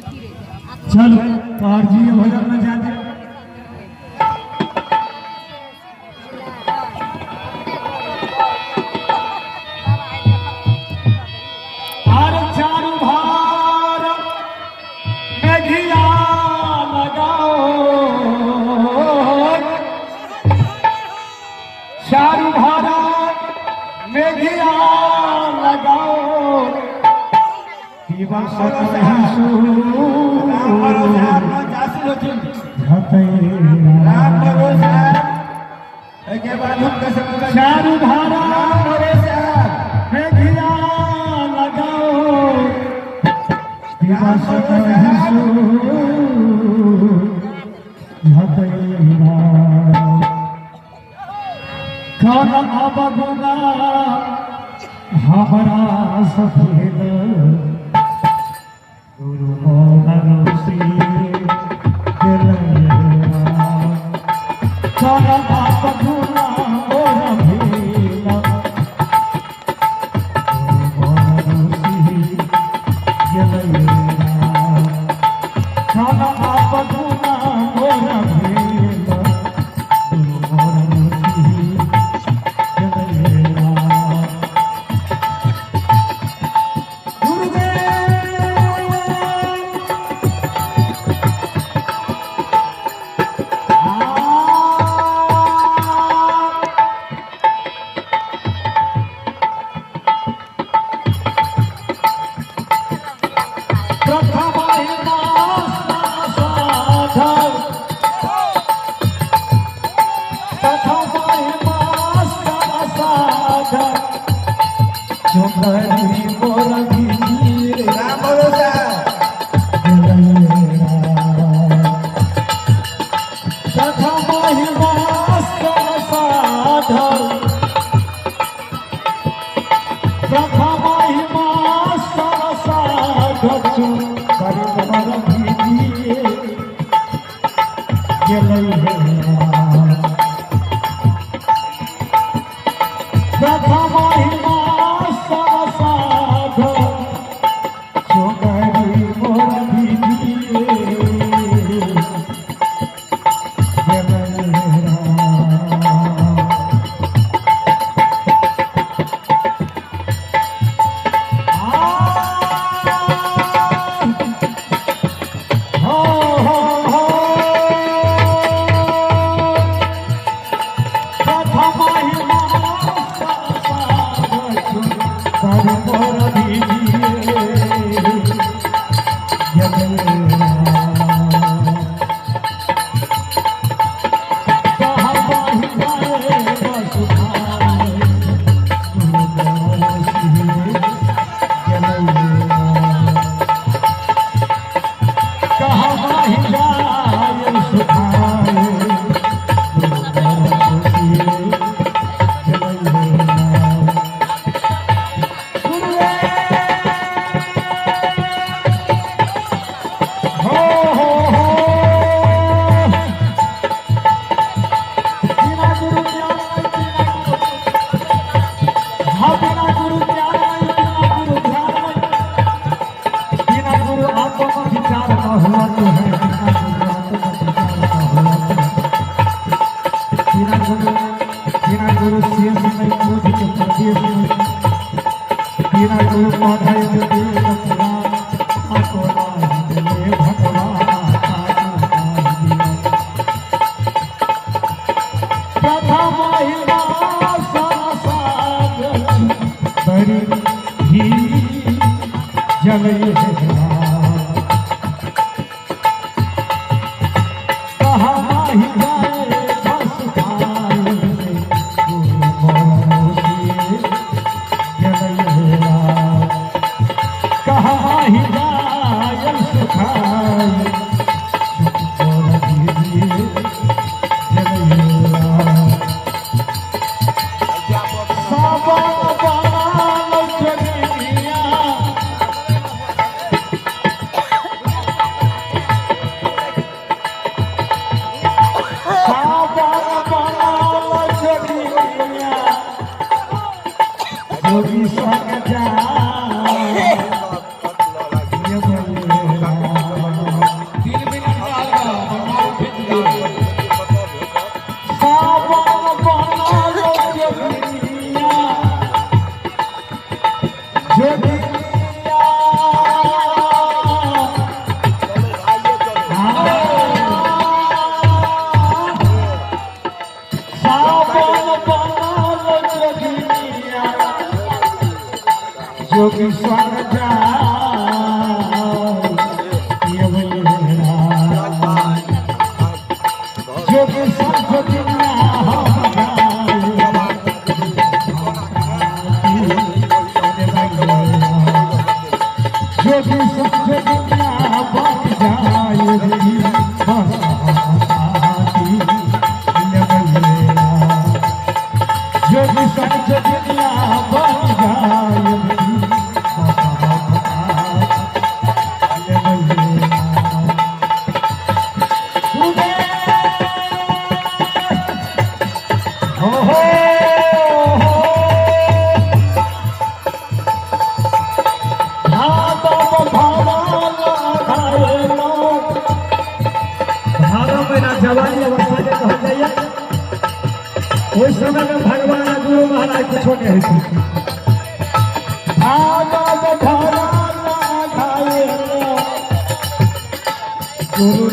चलो पार जी भजन में जाते हर चारू भार में घिया लगाओ चारू भारा में घिया लगाओ दिवस चारू धारा में घिया लगाओ दिवस खाना बगुना हमारा सफेद गुरु मोहन सिंह खाना बगुना मोरा भीला गुरु मोहन सिंह खाना बगुना मोरा भीला गुरु मोहन सिंह जोगेश्वर जोगेश्वर जोगिया जोगेश्वर जोगिया बन जाए जोगेश्वर जोगिया बन जाए जवानी अवस्था के कहा जाइए उस समय में भगवान गुरु महाराज को छोटे हैं गुरु